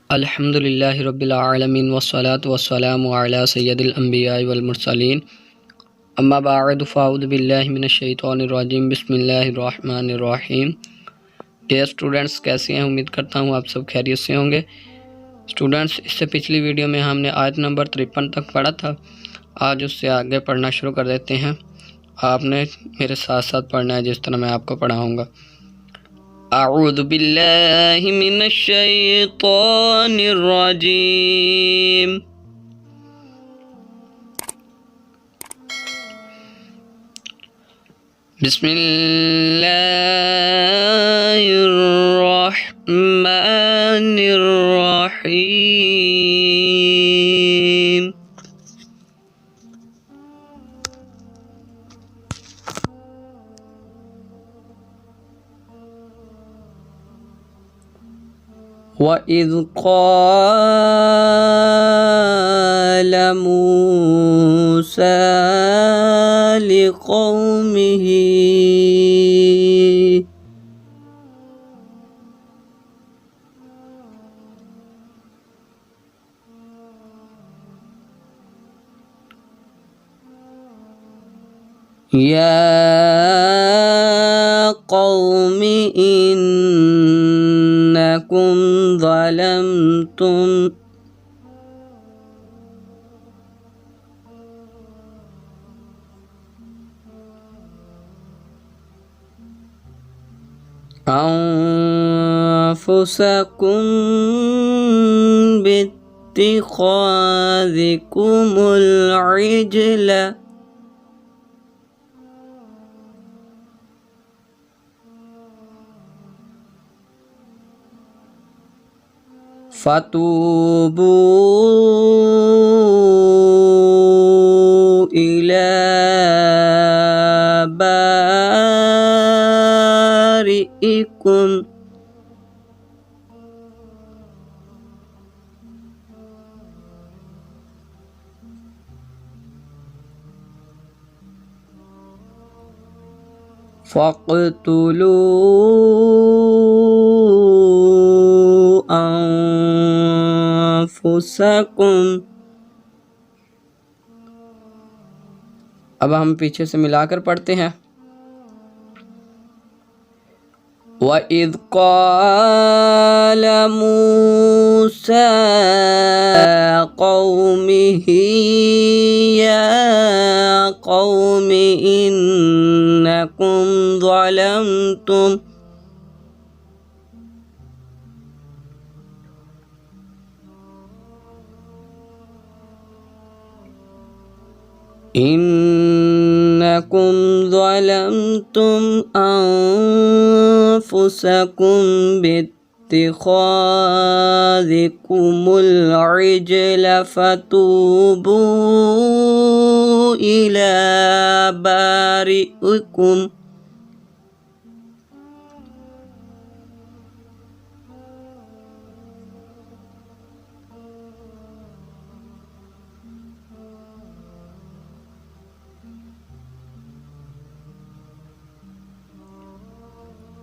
अल्हम्दुलिल्लाहि रब्बिल आलमीन वस्सलातु वस्सलामु अला सय्यदिल अंबिया वल मुरसलीन अम्मा बअद फ़अऊज़ु बिल्लाहि मिनश शैतानिर रजीम बिस्मिल्लाहिर रहमानिर रहीम। डियर स्टूडेंट्स, कैसे हैं? उम्मीद करता हूँ आप सब खैरियत से होंगे। स्टूडेंट्स, इससे पिछली वीडियो में हमने आयत नंबर 53 तक पढ़ा था। आज उससे आगे पढ़ना शुरू कर देते हैं। आपने मेरे साथ साथ पढ़ना है जिस तरह मैं आपको पढ़ाऊँगा। अऊज़ु बिल्लाहि मिनश शैतानिर रजीम। बिस्मिल्लाहिर रहमानिर रहीम। वइज़ क़ाल मूसा लिक़ौमिही या क़ौमि इन्नकुम ज़लमतुम अनफुसकुम बित्तिख़ाज़िकुमुल इज्ल फ़तूबू इला बारिइकुम फ़क़्तुलू अनफुसकुम। अब हम पीछे से मिलाकर पढ़ते हैं। वइज़ क़ाल मूसा क़ौमिही या क़ौमि इन्नकुम ज़लमतुम अनफुसकुम बित्तिख़ाज़िकुमुल इज्ल फ़तूबू इला बारिइकुम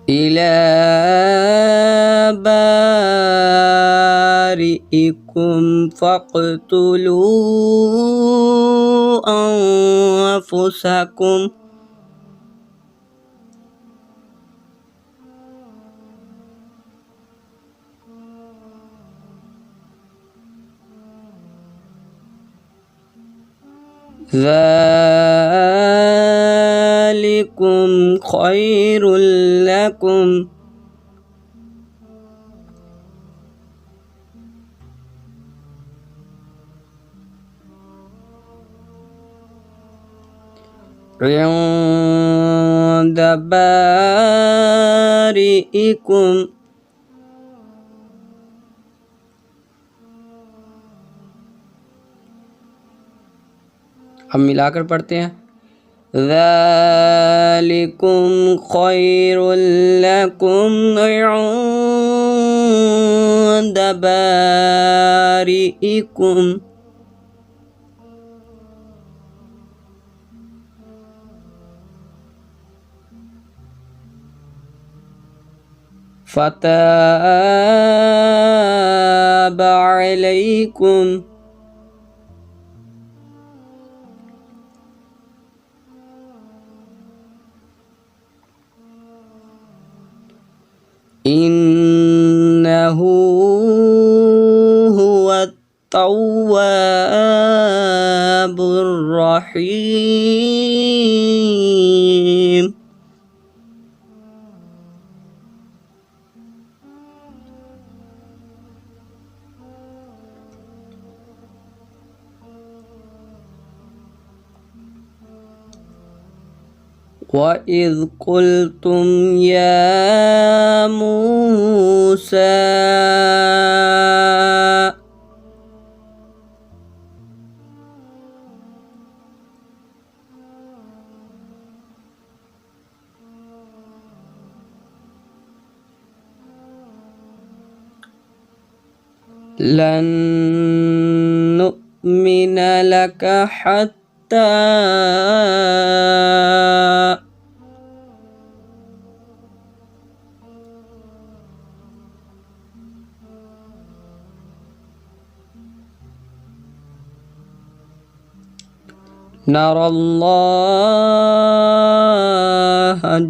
इला बारिइकुम फ़क़्तुलू अनफुसकुम ज़ालिकुम खैरुल लकुम। इंद बारिइकुम हम मिलाकर पढ़ते हैं। ज़ालिकुम खैरुल लकुम इंद बारिइकुम फ़ताब تاب عليكم إنه هو التواب الرحيم وإذ قلتم يا موسى لن نؤمن لك حتى نرى الله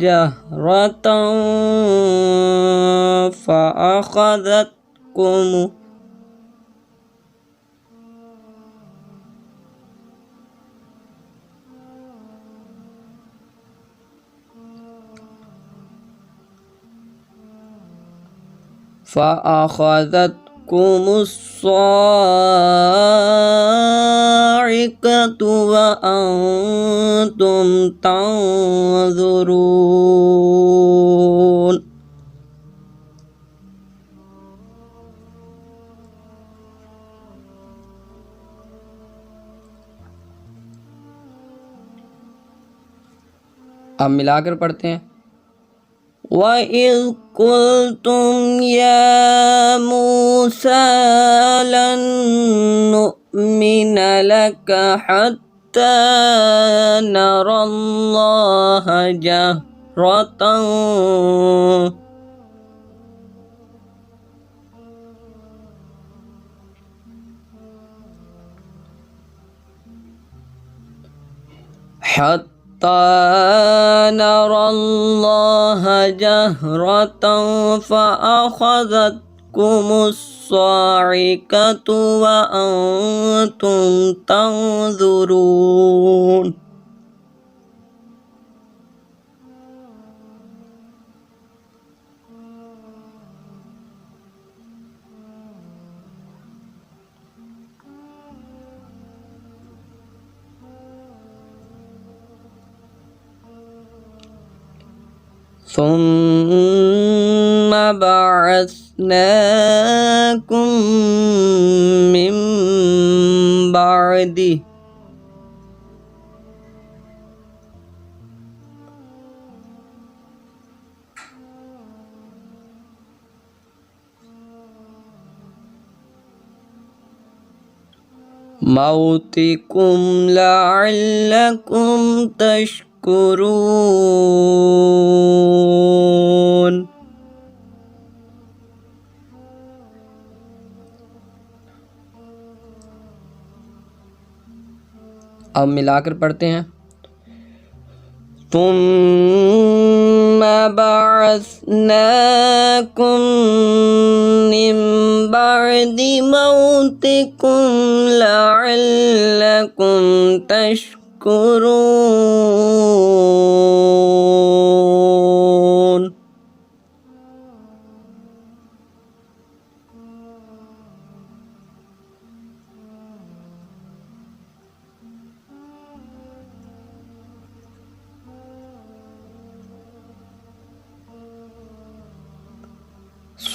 جهرة فأخذتكم الصاعقة وأنتم تنظرون अब मिलाकर पढ़ते हैं। وَإِذْ قُلْتُمْ يَا مُوسَى لَن نُّؤْمِنَ لَكَ حَتَّى نَرَى اللَّهَ جَهْرَةً نرى الله جهرة فأخذتكم الصاعقة وأنتم تنظرون ثم بعثناكم من بعده موتكم لعلكم تشكرون अब मिलाकर पढ़ते हैं। ثم بعثناكم من بعد موتكم لعلكم تشكرون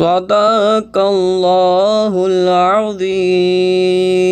صدق الله العظيم